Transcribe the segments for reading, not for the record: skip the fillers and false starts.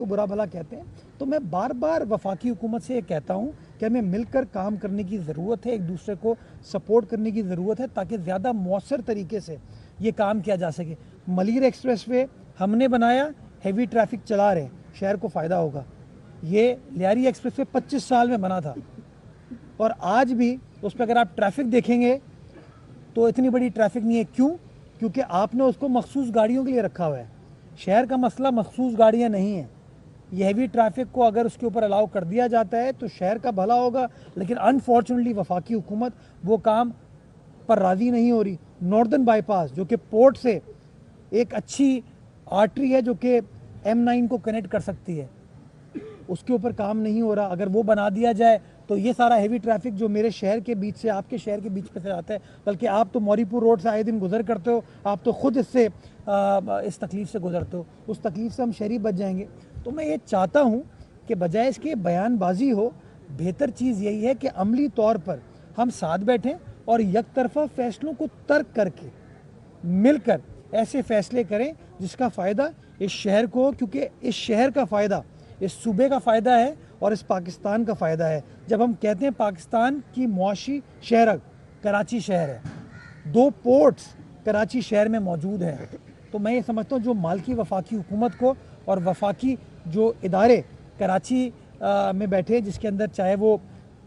को बुरा भला कहते हैं। तो मैं बार बार वफाकी हुकूमत से ये कहता हूँ कि हमें मिलकर काम करने की ज़रूरत है, एक दूसरे को सपोर्ट करने की ज़रूरत है ताकि ज़्यादा मौसर तरीके से ये काम किया जा सके। मलिर एक्सप्रेस वे हमने बनाया, हैवी ट्रैफिक चला रहे, शहर को फ़ायदा होगा। ये लियारी एक्सप्रेस वे 25 साल में बना था और आज भी उस पर अगर आप ट्रैफिक देखेंगे तो इतनी बड़ी ट्रैफिक नहीं है। क्यों? क्योंकि आपने उसको मखसूस गाड़ियों के लिए रखा हुआ है। शहर का मसला मखसूस गाड़ियाँ नहीं है। ये हैवी ट्रैफिक को अगर उसके ऊपर अलाउ कर दिया जाता है तो शहर का भला होगा, लेकिन अनफॉर्चुनेटली वफाकी हुकूमत वो काम पर राज़ी नहीं हो रही। नॉर्दर्न बाईपास जो कि पोर्ट से एक अच्छी आर्टरी है जो कि M9 को कनेक्ट कर सकती है, उसके ऊपर काम नहीं हो रहा। अगर वो बना दिया जाए तो ये सारा हैवी ट्रैफिक जो मेरे शहर के बीच से आपके शहर के बीच में से आता है, बल्कि आप तो मौरीपुर रोड से आए दिन गुजर करते हो, आप तो खुद इससे इस तकलीफ़ से गुजरते हो, उस तकलीफ़ से हम शहरी बच जाएंगे। तो मैं ये चाहता हूँ कि बजाय इसके बयानबाजी हो, बेहतर चीज़ यही है कि अमली तौर पर हम साथ बैठें और एक तरफा फैसलों को तर्क करके मिलकर ऐसे फैसले करें जिसका फ़ायदा इस शहर को हो, क्योंकि इस शहर का फ़ायदा इस सूबे का फ़ायदा है और इस पाकिस्तान का फ़ायदा है। जब हम कहते हैं पाकिस्तान की मुआशी शहर कराची शहर है, 2 पोर्ट्स कराची शहर में मौजूद हैं, तो मैं ये समझता हूँ जो मालकी वफाकी हुकूमत को और वफाकी जो इदारे कराची में बैठे, जिसके अंदर चाहे वो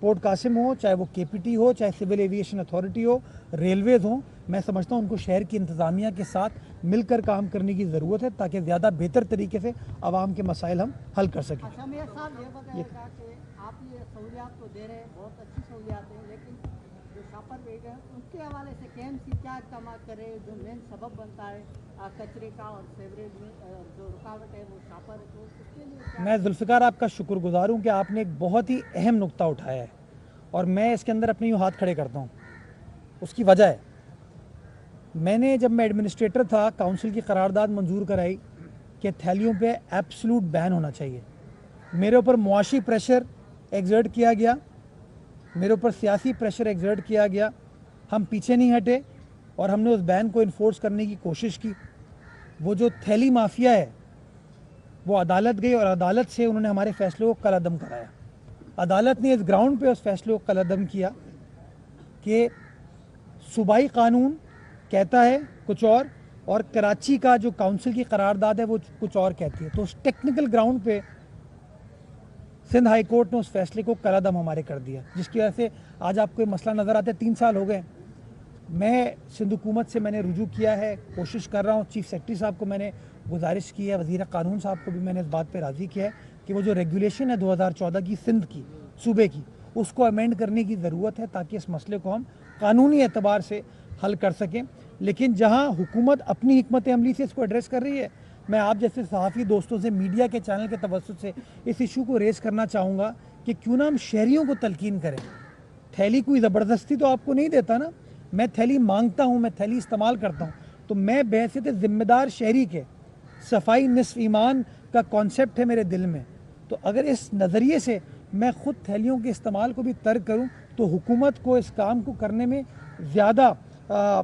पोर्ट कासिम हो, चाहे वो KPT हो, चाहे सिविल एविएशन अथॉरिटी हो, रेलवेज़ हो, मैं समझता हूँ उनको शहर की इंतज़ामिया के साथ मिलकर काम करने की ज़रूरत है ताकि ज़्यादा बेहतर तरीके से आवाम के मसाइल हम हल कर सकें। अच्छा, मेरे साथ ये बताइएगा कि आप ये सहूलियात तो दे रहे हैं, बहुत अच्छी सहूलियात हैं, लेकिन जो शॉपर वेग है उसके हवाले से KMC क्या इकदाम करे? जो मेन सबब बनता है कचरे का और सीवरेज में जो रुकावट है वो शॉपर है, तो उसके लिए मैं जुल्फ़िकार आपका शुक्रगुज़ार हूँ कि आपने एक बहुत ही अहम नुक्ता उठाया है और मैं इसके अंदर अपने यूँ हाथ खड़े करता हूँ। उसकी वजह है, मैंने जब मैं एडमिनिस्ट्रेटर था काउंसिल की करारदाद मंजूर कराई कि थैलियों पे एब्सोल्यूट बैन होना चाहिए। मेरे ऊपर मुआशी प्रेशर एग्जर्ट किया गया, मेरे ऊपर सियासी प्रेशर एग्जर्ट किया गया, हम पीछे नहीं हटे और हमने उस बैन को इन्फोर्स करने की कोशिश की। वो जो थैली माफिया है वो अदालत गई और अदालत से उन्होंने हमारे फैसले को कलअदम कराया। अदालत ने इस ग्राउंड पे उस फैसले को कलअदम किया कि सूबाई कानून कहता है कुछ और कराची का जो काउंसिल की करारदाद है वो कुछ और कहती है। तो उस टेक्निकल ग्राउंड पे सिंध हाई कोर्ट ने उस फैसले को कलअदम हमारे कर दिया, जिसकी वजह से आज आपको ये मसला नज़र आता है। 3 साल हो गए, मैं सिंध हुकूमत से मैंने रुजू किया है, कोशिश कर रहा हूँ। चीफ सेक्रेटरी साहब को मैंने गुजारिश की है, वज़ीर कानून साहब को भी मैंने इस बात पे राज़ी किया है कि वो जो रेगुलेशन है 2014 की सिंध की सूबे की, उसको अमेंड करने की ज़रूरत है ताकि इस मसले को हम कानूनी एतबार से हल कर सकें। लेकिन जहाँ हुकूमत अपनी हिकमत अमली से इसको एड्रेस कर रही है, मैं आप जैसे सहाफ़ी दोस्तों से, मीडिया के चैनल के तवज्जुह से इस इशू को रेज़ करना चाहूँगा कि क्यों ना हम शहरियों को तलकीन करें। थैली कोई ज़बरदस्ती तो आपको नहीं देता ना, मैं थैली मांगता हूँ, मैं थैली इस्तेमाल करता हूँ, तो मैं बहैसियत ज़िम्मेदार शहरी के सफाई निस्फ ईमान का कॉन्सेप्ट है मेरे दिल में। तो अगर इस नज़रिए से मैं ख़ुद थैलियों के इस्तेमाल को भी तर्क करूँ तो हुकूमत को इस काम को करने में ज़्यादा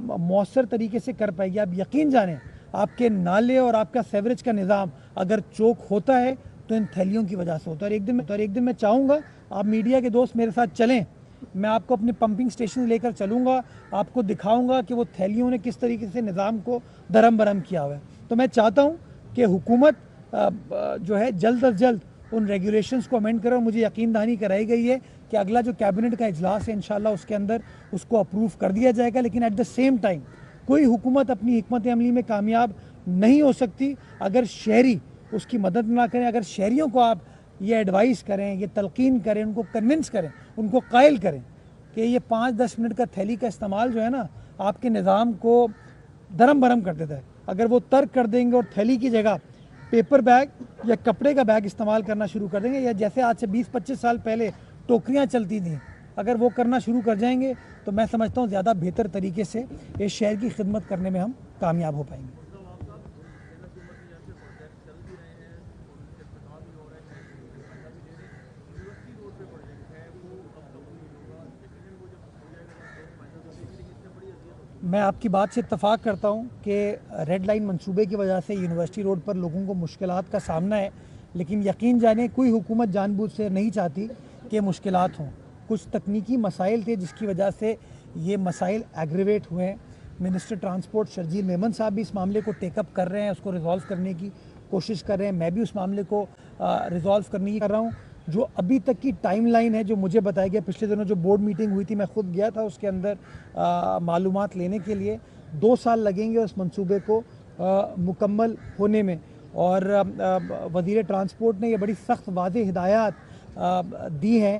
मौसर तरीके से कर पाएगी। आप यकीन जानें, आपके नाले और आपका सेवरेज का निज़ाम अगर चोक होता है तो इन थैलियों की वजह से होता है। और एक दिन मैं चाहूँगा आप मीडिया के दोस्त मेरे साथ चलें, मैं आपको अपने पंपिंग स्टेशन लेकर चलूँगा, आपको दिखाऊँगा कि वो थैलियों ने किस तरीके से निज़ाम को दरम बरम किया हुआ है। तो मैं चाहता हूँ कि हुकूमत जो है जल्द अज जल्द उन रेगुलेशंस को अमेंड करे और मुझे यकीन दहानी कराई गई है कि अगला जो कैबिनेट का इजलास है इंशाल्लाह उसके अंदर उसको अप्रूव कर दिया जाएगा। लेकिन एट द सेम टाइम कोई हुकूमत अपनी हिकमत अमली में कामयाब नहीं हो सकती अगर शहरी उसकी मदद ना करें। अगर शहरियों को आप ये एडवाइस करें, ये तलकीन करें, उनको कन्विंस करें, उनको कायल करें कि ये 5-10 मिनट का थैली का इस्तेमाल जो है ना आपके निज़ाम को दरम बरम कर देता है। अगर वो तर्क कर देंगे और थैली की जगह पेपर बैग या कपड़े का बैग इस्तेमाल करना शुरू कर देंगे, या जैसे आज से 20-25 साल पहले टोकरियाँ चलती थी, अगर वो करना शुरू कर जाएंगे तो मैं समझता हूँ ज़्यादा बेहतर तरीके से इस शहर की खिदमत करने में हम कामयाब हो पाएंगे। मैं आपकी बात से इत्तफाक करता हूँ कि रेड लाइन मंसूबे की वजह से यूनिवर्सिटी रोड पर लोगों को मुश्किलात का सामना है, लेकिन यकीन जाने कोई हुकूमत जानबूझ से नहीं चाहती कि मुश्किलात हों। कुछ तकनीकी मसाइल थे जिसकी वजह से ये मसाइल एग्रीवेट हुए हैं। मिनिस्टर ट्रांसपोर्ट शर्जील मेमन साहब भी इस मामले को टेकअप कर रहे हैं, उसको रिजॉल्व करने की कोशिश कर रहे हैं। मैं भी उस मामले को रिजॉल्व करने की कर रहा हूँ। जो अभी तक की टाइमलाइन है जो मुझे बताया गया, पिछले दिनों जो बोर्ड मीटिंग हुई थी मैं खुद गया था उसके अंदर मालूमात लेने के लिए, 2 साल लगेंगे उस मंसूबे को मुकम्मल होने में। और वज़ीर ट्रांसपोर्ट ने ये बड़ी सख्त वाज़ेह हिदायत दी हैं